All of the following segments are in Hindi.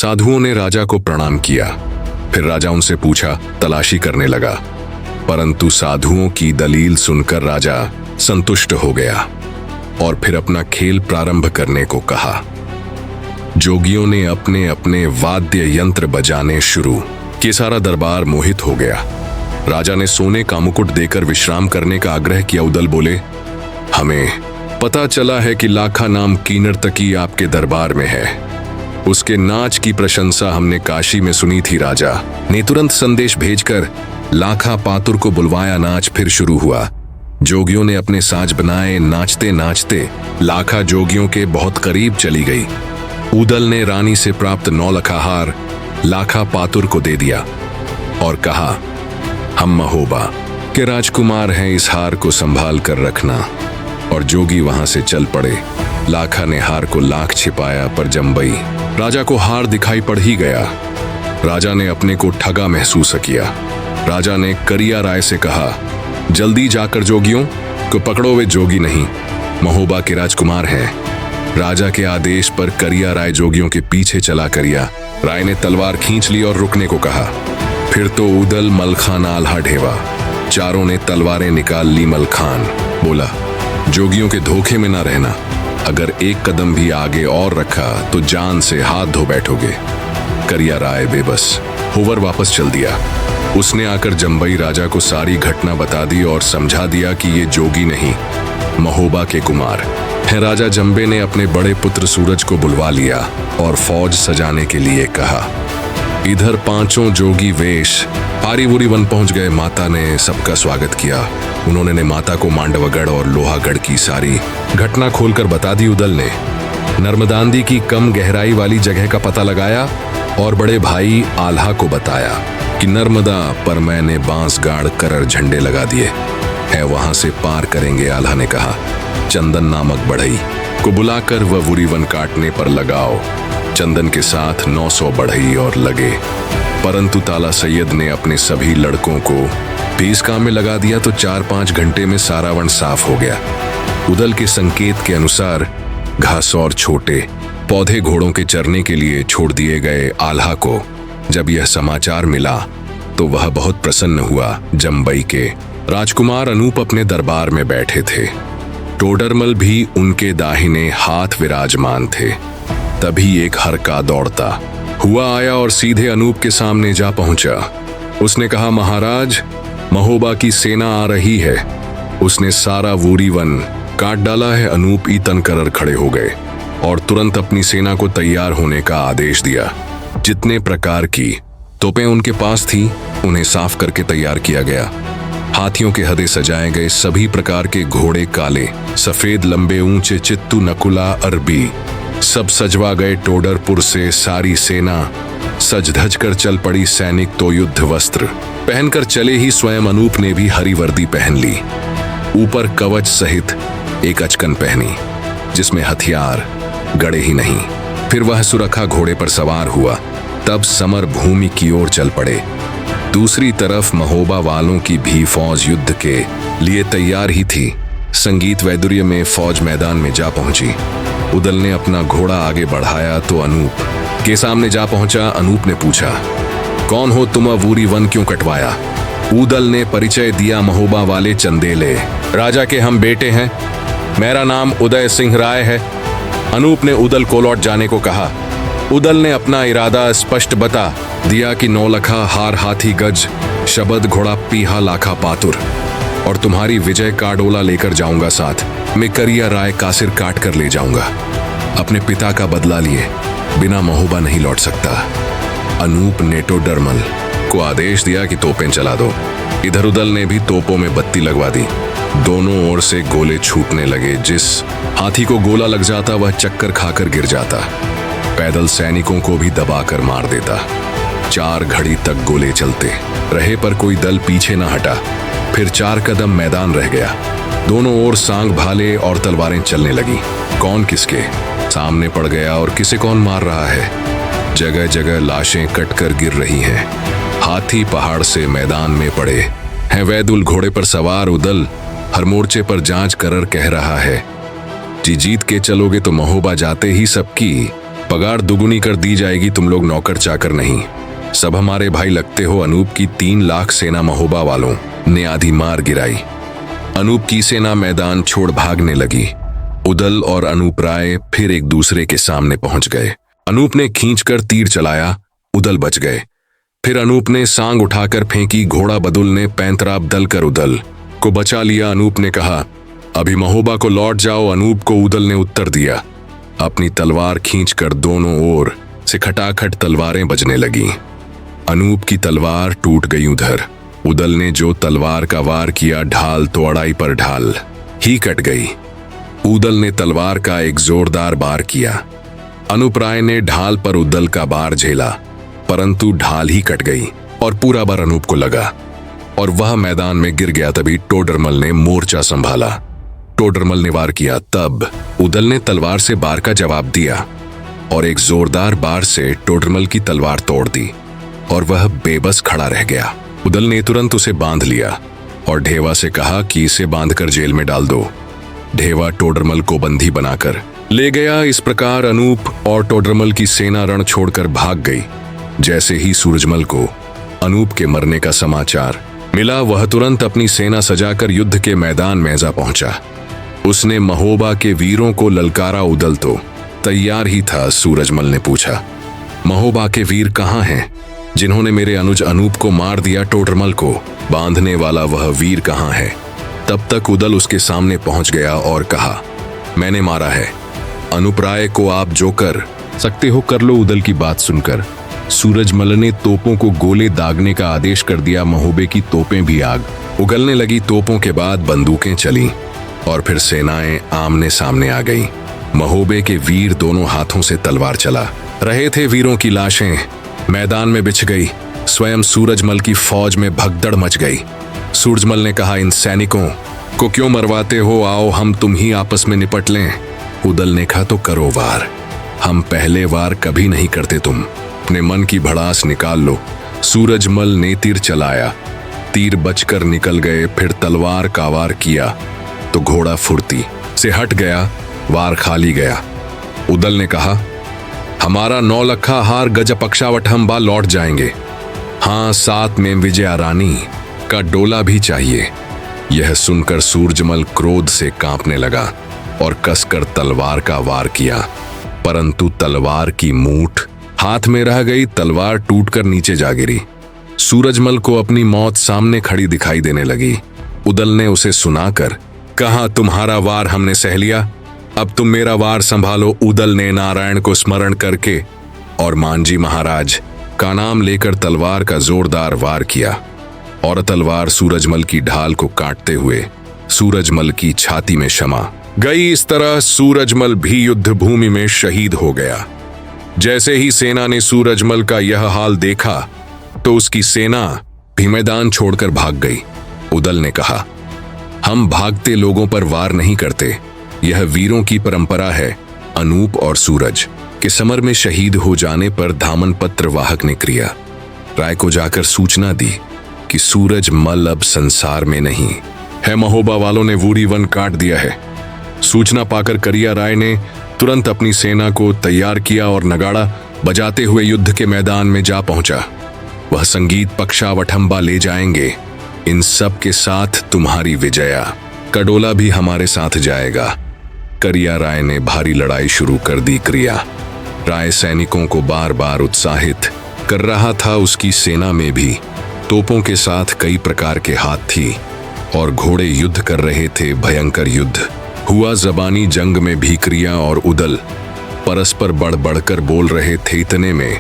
साधुओं ने राजा को प्रणाम किया। फिर राजा उनसे पूछा, तलाशी करने लगा, परंतु साधुओं की दलील सुनकर राजा संतुष्ट हो गया और फिर अपना खेल प्रारंभ करने को कहा। जोगियों ने अपने अपने वाद्य यंत्र बजाने शुरू किए। सारा दरबार मोहित हो गया। राजा ने सोने का मुकुट देकर विश्राम करने का आग्रह किया। उदल बोले, हमें पता चला है कि लाखा नाम की नर्तकी आपके दरबार में है। उसके नाच की प्रशंसा हमने काशी में सुनी थी। राजा ने तुरंत संदेश भेजकर लाखा पातुर को बुलवाया। नाच फिर शुरू हुआ। जोगियों ने अपने साज बनाए। नाचते नाचते लाखा जोगियों के बहुत करीब चली गई। उदल ने रानी से प्राप्त 9 लखा हार लाखा पातुर को दे दिया और कहा, हम महोबा के राजकुमार हैं, इस हार को संभाल कर रखना। और जोगी वहां से चल पड़े। लाखा ने हार को लाख छिपाया, पर जम्बई राजा को हार दिखाई पड़ ही गया। राजा ने अपने को ठगा महसूस किया। राजा ने करिया राय से कहा, जल्दी जाकर जोगियों को पकड़ो, वे जोगी नहीं, महोबा के राजकुमार हैं। राजा के आदेश पर करिया राय जोगियों के पीछे चला। करिया राय ने तलवार खींच ली और रुकने को कहा। फिर तो उदल मलखान आल्हा ढेवा। चारों ने तलवारें निकाल ली। मलखान बोला, जोगियों के धोखे में ना रहना, अगर एक कदम भी आगे और रखा तो जान से हाथ धो बैठोगे। करिया राय बेबस होकर वापस चल दिया। उसने आकर जम्बई राजा को सारी घटना बता दी और समझा दिया कि ये जोगी नहीं, महोबा के कुमार हैं। राजा जम्बे ने अपने बड़े पुत्र सूरज को बुलवा लिया और फौज सजाने के लिए कहा। इधर 5 जोगी वेश पारीवुरी वन पहुंच गए। माता ने सबका स्वागत किया। उन्होंने माता को मांडवगढ़ और लोहागढ़ की सारी घटना खोलकर बता दी। उदल ने नर्मदांदी की कम गहराई वाली जगह का पता लगाया और बड़े भाई आल्हा को बताया कि नर्मदा पर मैंने बांस गाड़ कर झंडे लगा दिए है, वहां से पार करेंगे। आल्हा ने कहा, चंदन नामक बढ़ई को बुलाकर वह वुरी वन काटने पर लगाओ। चंदन के साथ 900 बढ़ई और लगे, परंतु ताला सैयद ने अपने सभी लड़कों को भी इस काम में लगा दिया तो 4-5 घंटे में सारा वन साफ हो गया। उदल के संकेत के अनुसार घास और छोटे पौधे घोड़ों के चरने के लिए छोड़ दिए गए। आल्हा को जब यह समाचार मिला तो वह बहुत प्रसन्न हुआ। जम्बई के राजकुमार अनूप अपने दरबार में बैठे थे। टोडरमल भी उनके दाहिने हाथ विराजमान थे। तभी एक हरका दौड़ता हुआ आया और सीधे अनूप के सामने जा पहुंचा। उसने कहा, महाराज, महोबा की सेना आ रही है। उसने सारा वूरी वन काट डाला है। अनूप ईतन कर खड़े हो गए और तुरंत अपनी सेना को तैयार होने का आदेश दिया। जितने प्रकार की तोपें उनके पास थी उन्हें साफ करके तैयार किया गया। हाथियों के हदे सजाए गए। सभी प्रकार के घोड़े, काले, सफेद, लंबे, ऊंचे, चित्तू, नकुला, अरबी, सब सजवा गए। टोडरपुर से सारी सेना सज धज कर चल पड़ी। सैनिक तो युद्ध वस्त्र पहनकर चले ही। स्वयं अनूप ने भी हरी वर्दी पहन ली, ऊपर कवच सहित एक अचकन पहनी जिसमें हथियार गड़े ही नहीं। फिर वह सुरखा घोड़े पर सवार हुआ। तब समर भूमि की ओर चल पड़े। दूसरी तरफ महोबा वालों की भी फौज युद्ध के लिए तैयार ही थी। संगीत वैदुर्य में फौज मैदान में जा पहुंची। उदल ने अपना घोड़ा आगे बढ़ाया तो अनूप के सामने जा पहुंचा। अनूप ने पूछा, कौन हो तुम? वूरी वन क्यों कटवाया? उदल ने परिचय दिया, महोबा वाले चंदेले राजा के हम बेटे हैं। मेरा नाम उदय सिंह राय है। अनूप ने उदल को लौट जाने को कहा। उदल ने अपना इरादा स्पष्ट बता दिया कि 9 लखा हार हाथी गज शबद घोड़ा पीहा लाखा पातुर और तुम्हारी विजय का डोला लेकर जाऊंगा। साथ मैं करिया राय का सिर काट कर ले जाऊंगा। अपने पिता का बदला लिए बिना महोबा नहीं लौट सकता। अनूप ने टोडरमल को आदेश दिया कि तोपें चला दो। इधर उदल ने भी तोपों में बत्ती लगवा दी। दोनों ओर से गोले छूटने लगे। जिस हाथी को गोला लग जाता वह चक्कर खाकर गिर जाता। पैदल सैनिकों को भी दबाकर मार देता। 4 घड़ी तक गोले चलते रहे पर कोई दल पीछे न हटा। फिर 4 कदम मैदान रह गया। दोनों ओर सांग भाले और तलवारें चलने लगी। कौन किसके सामने पड़ गया और किसे कौन मार रहा है। जगह जगह लाशें कटकर गिर रही हैं। हाथी पहाड़ से मैदान में पड़े हैं। वैदुल घोड़े पर सवार उदल हर मोर्चे पर जांच कर कह रहा है, जी जीत के चलोगे तो महोबा जाते ही सबकी पगार दुगुनी कर दी जाएगी, तुम लोग नौकर चाकर नहीं, सब हमारे भाई लगते हो। अनूप की 3 लाख सेना महोबा वालों ने आधी मार गिराई। अनूप की सेना मैदान छोड़ भागने लगी। उदल और अनूप राय फिर एक दूसरे के सामने पहुंच गए। अनूप ने खींचकर तीर चलाया, उदल बच गए। फिर अनूप ने सांग उठाकर फेंकी, घोड़ा बदुल ने पैंतराब दल कर उदल को बचा लिया। अनूप ने कहा, अभी महोबा को लौट जाओ। अनूप को उदल ने उत्तर दिया। अपनी तलवार खींचकर दोनों ओर से खटाखट तलवारें बजने लगी। अनूप की तलवार टूट गई। उधर उदल ने जो तलवार का वार किया, ढाल तो अड़ाई पर ढाल ही कट गई। उदल ने तलवार का एक जोरदार बार किया। अनूप राय ने ढाल पर उदल का बार झेला, परंतु ढाल ही कट गई और पूरा बार अनूप को लगा और वह मैदान में गिर गया। तभी टोडरमल ने मोर्चा संभाला। टोडरमल ने वार किया। तब उदल ने तलवार से बार का जवाब दिया और एक जोरदार बार से टोडरमल की तलवार तोड़ दी और वह बेबस खड़ा रह गया। उदल ने तुरंत उसे बांध लिया और ढेवा से कहा कि इसे बांधकर जेल में डाल दो। ढेवा टोडरमल को बंदी बनाकर ले गया। इस प्रकार अनूप और टोडरमल की सेना रण छोड़कर भाग गई। जैसे ही सूरजमल को अनूप के मरने का समाचार मिला, वह तुरंत अपनी सेना सजाकर युद्ध के मैदान में जा पहुंचा। उसने महोबा के वीरों को ललकारा। उदल तो तैयार ही था। सूरजमल ने पूछा, महोबा के वीर कहाँ हैं जिन्होंने मेरे अनुज अनूप को मार दिया? टोडरमल को बांधने वाला वह वीर कहाँ है? तब तक उदल उसके सामने पहुंच गया और कहा, मैंने मारा है। अनूप राय को आप जो कर सकते हो कर लो। उदल की बात सुनकर सूरजमल ने तोपों को गोले दागने का आदेश कर दिया। महोबे की तोपें भी आग उगलने लगी। तोपों के बाद बंदूकें चली और फिर सेनाएं आमने सामने आ गई। महोबे के वीर दोनों हाथों से तलवार चला रहे थे। वीरों की लाशें मैदान में बिछ गई। स्वयं सूरजमल की फौज में भगदड़ मच गई। सूरजमल ने कहा, इन सैनिकों को क्यों मरवाते हो? आओ हम तुम ही आपस में निपट लें। उदल ने कहा, तो करो वार। हम पहले वार कभी नहीं करते, तुम अपने मन की भड़ास निकाल लो। सूरजमल ने तीर चलाया, तीर बचकर निकल गए। फिर तलवार का वार किया तो घोड़ा फुर्ती से हट गया, वार खाली गया। उदल ने कहा, हमारा 9 लखा हार गज पक्षावट हम बा लौट जाएंगे। हाँ, साथ में विजया रानी का डोला भी चाहिए। यह सुनकर सूरजमल क्रोध से कांपने लगा और कसकर तलवार का वार किया, परंतु तलवार की मूठ हाथ में रह गई। तलवार टूटकर नीचे जा गिरी। सूरजमल को अपनी मौत सामने खड़ी दिखाई देने लगी। उदल ने उसे सुनाकर कहा, तुम्हारा वार हमने सह लिया, अब तुम मेरा वार संभालो। उदल ने नारायण को स्मरण करके और मांझी महाराज का नाम लेकर तलवार का जोरदार वार किया और तलवार सूरजमल की ढाल को काटते हुए सूरजमल की छाती में समा गई। इस तरह सूरजमल भी युद्ध भूमि में शहीद हो गया। जैसे ही सेना ने सूरजमल का यह हाल देखा तो उसकी सेना भी मैदान छोड़कर भाग गई। उदल ने कहा, हम भागते लोगों पर वार नहीं करते, यह वीरों की परंपरा है। अनूप और सूरज के समर में शहीद हो जाने पर धामन पत्र वाहक ने क्रिया राय को जाकर सूचना दी कि सूरजमल अब संसार में नहीं है। महोबा वालों ने वूरी वन काट दिया है। सूचना पाकर करिया राय ने तुरंत अपनी सेना को तैयार किया और नगाड़ा बजाते हुए युद्ध के मैदान में जा पहुंचा। वह संगीत पक्षावठंबा ले जाएंगे, इन सब के साथ तुम्हारी विजया का डोला भी हमारे साथ जाएगा। करिया राय ने भारी लड़ाई शुरू कर दी। करिया राय सैनिकों को बार बार उत्साहित कर रहा था। उसकी सेना में भी तोपों के साथ कई प्रकार के हाथी और घोड़े युद्ध कर रहे थे। भयंकर युद्ध हुआ। जबानी जंग में भी करिया और उदल परस्पर बढ़ बढ़कर बोल रहे थे। इतने में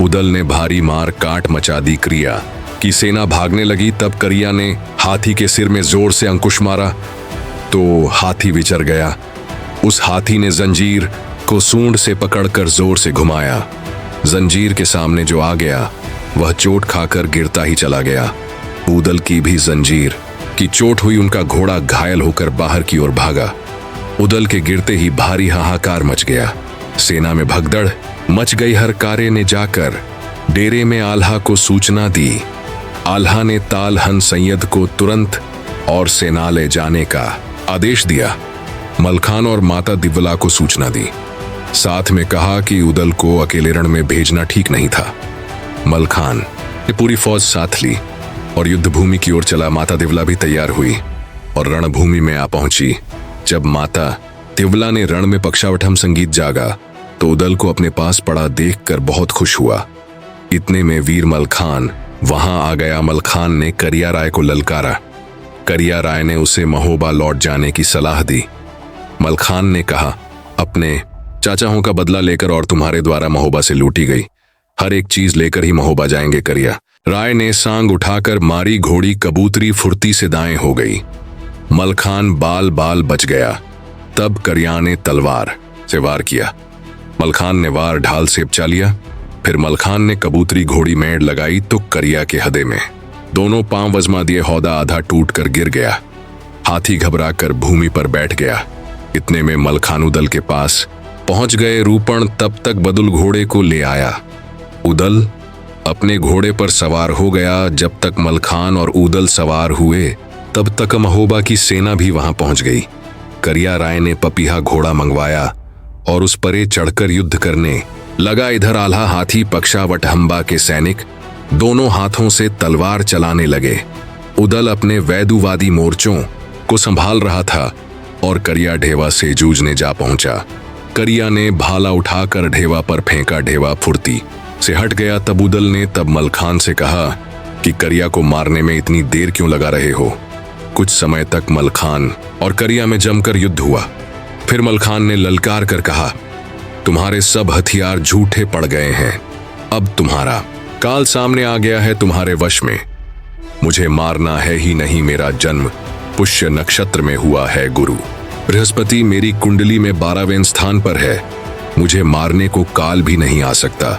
उदल ने भारी मार काट मचा दी। करिया की सेना भागने लगी। तब करिया ने हाथी के सिर में जोर से अंकुश मारा तो हाथी विचर गया। उस हाथी ने जंजीर को सूंड से पकड़कर जोर से घुमाया। जंजीर के सामने जो आ गया वह चोट खाकर गिरता ही चला गया। उदल की भी जंजीर की चोट हुई। उनका घोड़ा घायल होकर बाहर की ओर भागा। उदल के गिरते ही भारी हाहाकार मच गया। सेना में भगदड़ मच गई। हर कारे ने जाकर डेरे में आल्हा को सूचना दी। आल्हा ने तालहन सैयद को तुरंत और सेना ले जाने का आदेश दिया। मलखान और माता दिव्वला को सूचना दी। साथ में कहा कि उदल को अकेले रण में भेजना ठीक नहीं था। मलखान ने पूरी फौज साथ ली और युद्ध भूमि की ओर चला। माता तिवला भी तैयार हुई और रणभूमि में आ पहुंची। जब माता तिवला ने रण में पक्षावठम संगीत जागा तो उदल को अपने पास पड़ा देखकर बहुत खुश हुआ। इतने में वीर मलखान वहां आ गया। मलखान ने करिया राय को ललकारा। करिया राय ने उसे महोबा लौट जाने की सलाह दी। मलखान ने कहा, अपने चाचाओं का बदला लेकर और तुम्हारे द्वारा महोबा से लूटी गई हर एक चीज लेकर ही महोबा जाएंगे। करिया राय ने सांग उठाकर मारी। घोड़ी कबूतरी फुर्ती से दाएं हो गई। मलखान बाल बाल बच गया। तब करिया ने तलवार से वार किया। मलखान ने वार ढाल से उपचा लिया। फिर मलखान ने कबूतरी घोड़ी मेड़ लगाई तो करिया के हदे में दोनों पांव वजमा दिए। हौदा आधा टूट कर गिर गया। हाथी घबरा कर भूमि पर बैठ गया। इतने में मलखान उदल के पास पहुंच गए। रूपण तब तक बदुल घोड़े को ले आया। उदल अपने घोड़े पर सवार हो गया। जब तक मलखान और उदल सवार हुए तब तक महोबा की सेना भी वहां पहुंच गई। करिया राय ने पपीहा घोड़ा मंगवाया और उस परे चढ़कर युद्ध करने लगा। इधर आल्हा हाथी पक्षावटहंबा के सैनिक दोनों हाथों से तलवार चलाने लगे। उदल अपने वैदुवादी मोर्चों को संभाल रहा था और करिया ढेवा से जूझने जा पहुंचा। करिया ने भाला उठाकर ढेवा पर फेंका। ढेवा फुर्ती से हट गया। तब उदल ने तब मलखान से कहा कि करिया को मारने में इतनी देर क्यों लगा रहे हो। कुछ समय तक मलखान और करिया में जमकर युद्ध हुआ। फिर मलखान ने ललकार कर कहा, तुम्हारे सब हथियार झूठे पड़ गए हैं। अब तुम्हारा काल सामने आ गया है, तुम्हारे वश में। मुझे मारना है ही नहीं। मेरा जन्म पुष्य नक्षत्र में हुआ है। गुरु बृहस्पति मेरी कुंडली में 12वें स्थान पर है। मुझे मारने को काल भी नहीं आ सकता।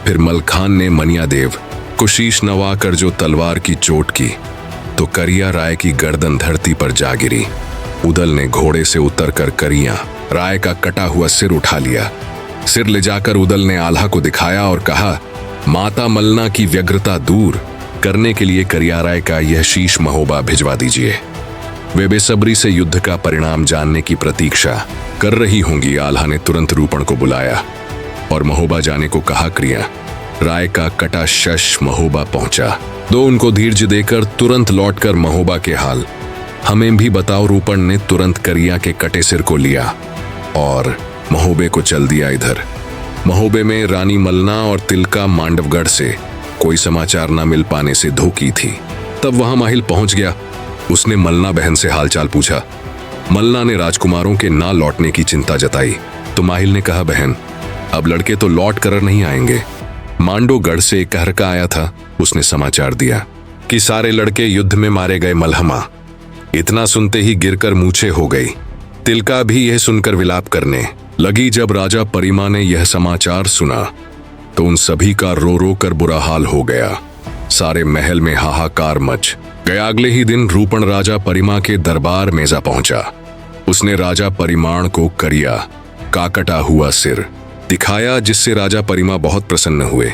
फिर मलखान ने मनियादेव को शीश नवाकर जो तलवार की चोट की तो करिया राय की गर्दन धरती पर जा गिरी। उदल ने घोड़े से उतरकर करिया राय का कटा हुआ सिर उठा लिया। सिर ले जाकर उदल ने आल्हा को दिखाया और कहा, माता मलना की व्यग्रता दूर करने के लिए करिया राय का यह शीश महोबा भिजवा दीजिए। वे बेसब्री से युद्ध का परिणाम जानने की प्रतीक्षा कर रही होंगी। आल्हा ने तुरंत रूपण को बुलाया और महोबा जाने को कहा। करिया राय का कटा शश महोबा पहुंचा। दो उनको धीरज देकर तुरंत लौटकर महोबा के हाल हमें भी बताओ। रूपण ने तुरंत करिया के कटे सिर को लिया और महोबे को चल दिया। इधर महोबे में रानी मलना और तिलका मांडवगढ़ से कोई समाचार न मिल पाने से धोखी थी। तब वहां माहिल पहुंच गया। उसने मलना बहन से हालचाल पूछा। मलना ने राजकुमारों के ना लौटने की चिंता जताई तो माहिल ने कहा, बहन अब लड़के तो लौट कर नहीं आएंगे। मांडोगढ़ से एक कहरका आया था। उसने समाचार दिया कि सारे लड़के युद्ध में मारे गए। मलहमा इतना सुनते ही गिरकर मूछे हो गई। तिलका भी यह सुनकर विलाप करने लगी। जब राजा परिमा ने यह समाचार सुना तो उन सभी का रो रो कर बुरा हाल हो गया। सारे महल में हाहाकार मच गया। अगले ही दिन रूपण राजा परिमा के दरबार में जा पहुंचा। उसने राजा परिमाण को करिया का कटा हुआ सिर दिखाया जिससे राजा परिमा बहुत प्रसन्न हुए।